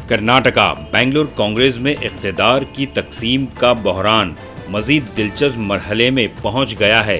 कर्नाटका बेंगलुरु कांग्रेस में इख्तिदार की तकसीम का बहरान मजीद दिलचस्प मरहले में पहुंच गया है।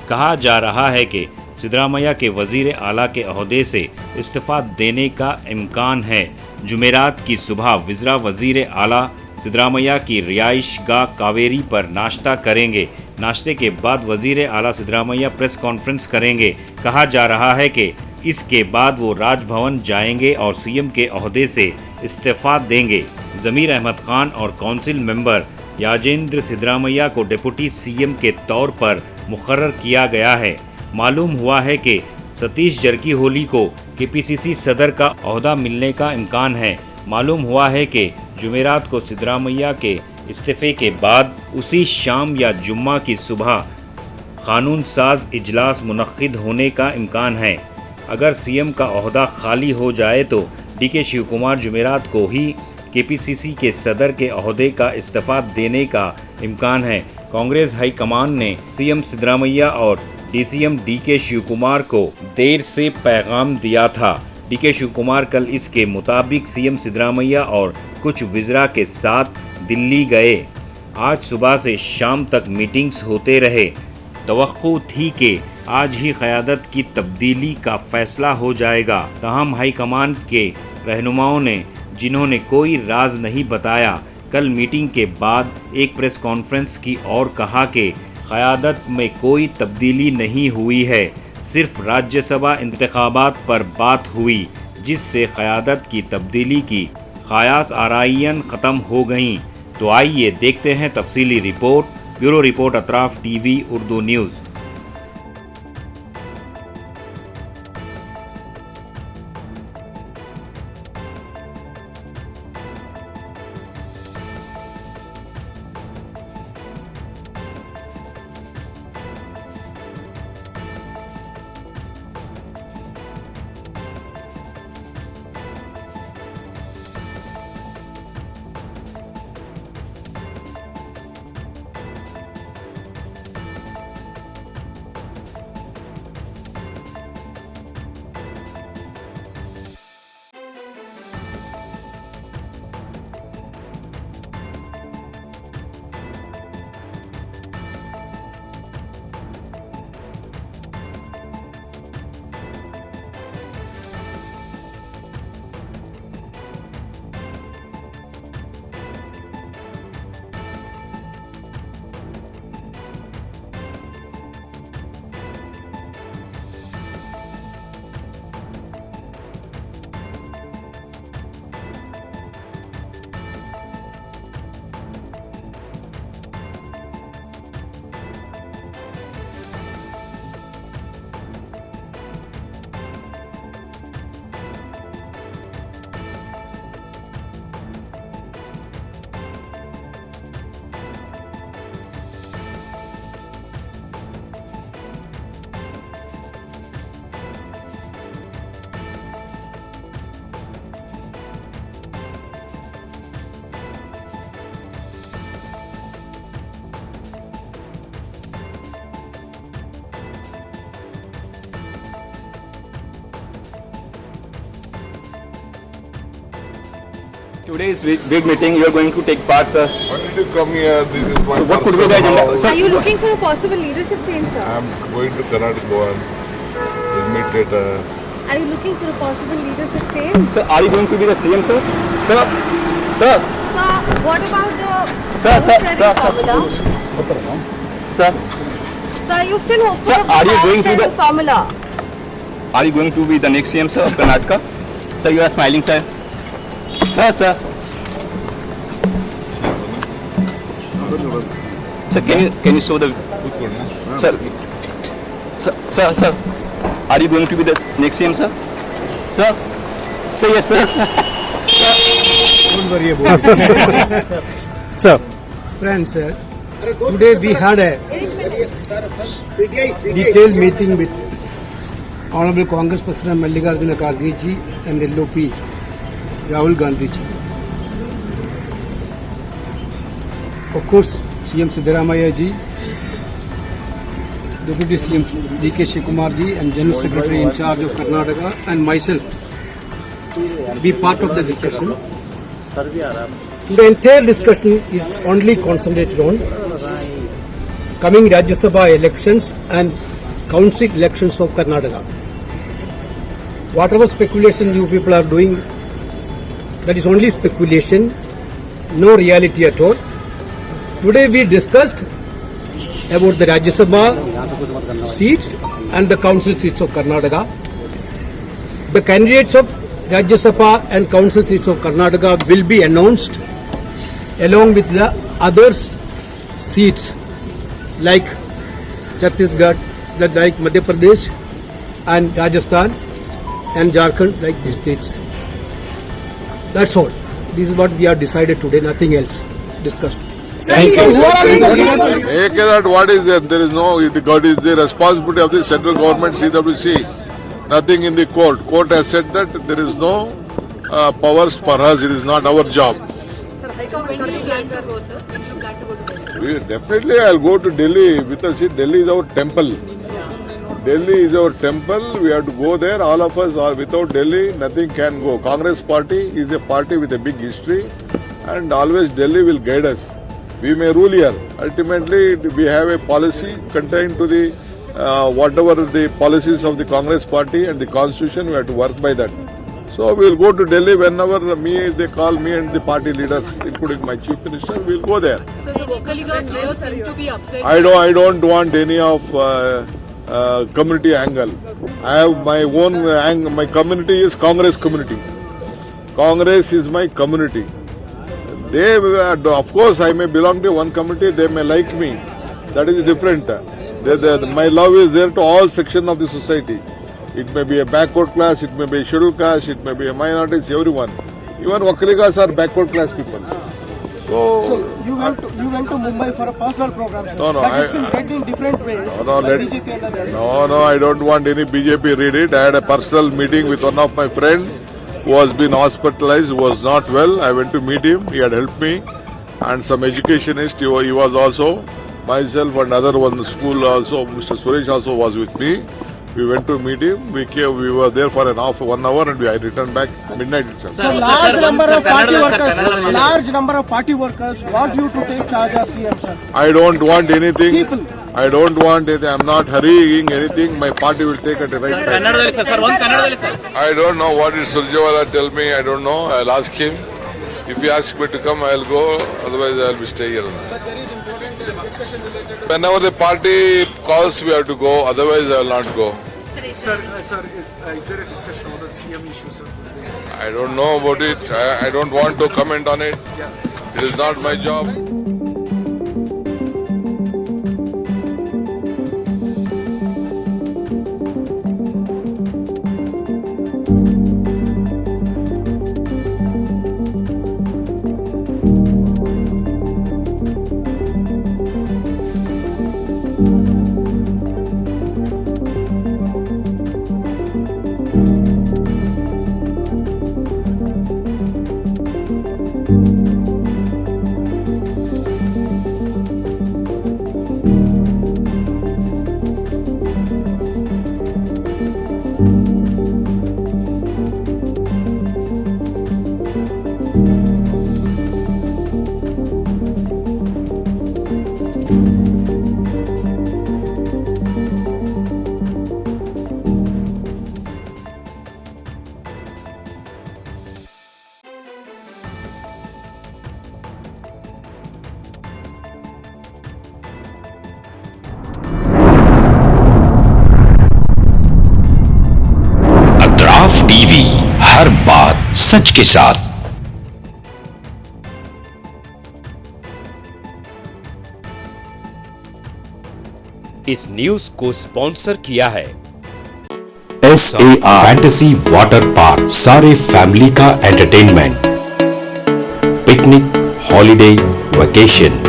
कहा जा रहा है कि सिद्धरामैया के वजीर आला के ओहदे से इस्तीफा देने का इम्कान है। जुमेरात की सुबह विज़रा वजीर आला सिद्धरामैया की रिहाइशगाह कावेरी पर नाश्ता करेंगे। नाश्ते के बाद वजीर आला सिद्धरामैया प्रेस कॉन्फ्रेंस करेंगे। कहा जा रहा है कि इसके बाद वो राजभवन जाएंगे और सीएम के ओहदे से इस्तीफा देंगे। ज़मीर अहमद खान और काउंसिल मेंबर याजेंद्र सिद्धरामैया को डिप्टी सीएम के तौर पर मुकर्रर किया गया है। मालूम हुआ है कि सतीश जरकीहोली को केपीसीसी सदर का ओहदा मिलने का इम्कान है। मालूम हुआ है कि जुमेरात को सिद्धरामैया के इस्तीफे के बाद उसी शाम या जुम्मा की सुबह कानून साज इजलास मुनक्किद होने का इम्कान है। अगर सीएम का ओहदा खाली हो जाए तो डीके शिवकुमार जुमेरात को ही केपीसीसी के सदर के ओहदे का इस्तीफा देने का इम्कान है। कांग्रेस हाईकमान ने सीएम सिद्धरामैया और डीसीएम डीके शिवकुमार को देर से पैगाम दिया था। डीके शिवकुमार कल इसके मुताबिक सीएम सिद्धरामैया और कुछ विज़रा के साथ दिल्ली गए। आज सुबह से शाम तक मीटिंग्स होते रहे। तवक्को थी कि आज ही क़यादत की तब्दीली का फैसला हो जाएगा। ताहम हाईकमान के रहनुमाओं ने, जिन्होंने कोई राज नहीं बताया, कल मीटिंग के बाद एक प्रेस कॉन्फ्रेंस की और कहा कि क़यादत में कोई तब्दीली नहीं हुई है, सिर्फ राज्यसभा इंतखाबात पर बात हुई, जिससे क़यादत की तब्दीली की ख़यास आराइयां ख़त्म हो गईं। तो आइए देखते हैं तफसीली report. Bureau report Atraf TV Urdu news. Today's big meeting, you are going to take part, sir. Why did you come here? This is my What could be the personal agenda? house. Sir, Are you looking for a possible leadership change, sir? I'm going to Karnataka Bhavan. We'll meet later. Are you looking for a possible leadership change? Sir, are you going to be the CM, sir? Sir, sir, Sir, what about the Sir, sir, power-sharing sir, sir. formula? sir, Sir, you still hopeful Sir, of the are you going to power-sharing the- formula? are you going to be the next CM, sir, of Karnataka? Sir, you are smiling, sir. Sir, sir. Sir, can you show the sir, sir, are you going to be the next CM, sir? Sir, say yes, sir. Don't worry about it. Sir. Friends, today we had a detailed meeting with Honorable Congress President Mallikarjuna Kharge ji and LOP Rahul Gandhi ji. Of course, CM Siddaramaiah ji, Deputy CM DK Shivakumar ji and General Secretary in charge of Karnataka and myself be part of the discussion. The entire discussion is only concentrated on coming Rajya Sabha elections and council elections of Karnataka. Whatever speculation you people are doing, that is only speculation, no reality at all. Today we discussed about the Rajya Sabha seats and the council seats of Karnataka. The candidates of Rajya Sabha and council seats of Karnataka will be announced along with the other seats like Chhattisgarh, like Madhya Pradesh and Rajasthan and Jharkhand, like these states. That's all. This is what we have decided today, nothing else discussed. Thank you. Make that what is there? There is no, it is the responsibility of the central government, CWC. Nothing in the court. Court has said that there is no powers for us. It is not our job. Definitely, I'll go to Delhi because Delhi is our temple. Delhi is our temple. We have to go there. All of us are without Delhi, nothing can go. Congress party is a party with a big history, and always Delhi will guide us. We may rule here. Ultimately, we have a policy contained to the whatever the policies of the Congress party and the constitution. We have to work by that. So we will go to Delhi whenever they call me and the party leaders, including my chief minister. We will go there. So the vocally leaders seem to be upset. I don't want any of community angle. I have my own my community is Congress community. Congress is my community. They, of course, I may belong to one community. They may like me. That is different. My love is there to all sections of the society. It may be a backward class. It may be a scheduled caste. It may be a minorities. Everyone. Even Vakaligas are backward class people. So you went to Mumbai for a personal program, sir. No, But it's been read in different ways. BJP and others. No, I don't want any BJP read it. I had a personal meeting with one of my friends who has been hospitalized, was not well. I went to meet him. He had helped me. And some educationist, he was also, myself and other one school also, Mr. Suresh also was with me. We went to meet him. We were there for 1 hour and I returned back midnight itself. So large number of party workers want you to take charge as CM, sir. I don't want anything. People. I don't want anything. I'm not hurrying anything. My party will take at the right time. I don't know what did Surjewala tell me. I don't know. I'll ask him. If he asks me to come, I'll go. Otherwise, I'll be staying here. But there is important discussion related to... Whenever the party calls, we have to go. Otherwise, I will not go. Sir, is there a discussion on the CM issue, sir? I don't know about it. I don't want to comment on it. It is not my job. TV हर बात सच के साथ। इस news को sponsor किया है SAR fantasy water park, सारे फैमिली का एंटरटेनमेंट, पिकनिक, हॉलिडे, वेकेशन,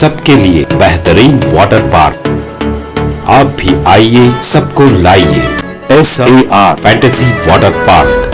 सबके लिए बेहतरीन वाटर पार्क। आप भी आइए, सबको लाइए। SAR fantasy water park.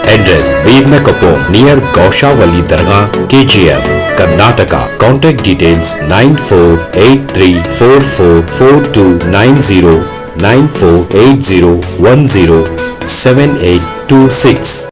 Address Veernakapo near Gaushavali Dargah, KGF, Karnataka. Contact details 9483444290 9480107826.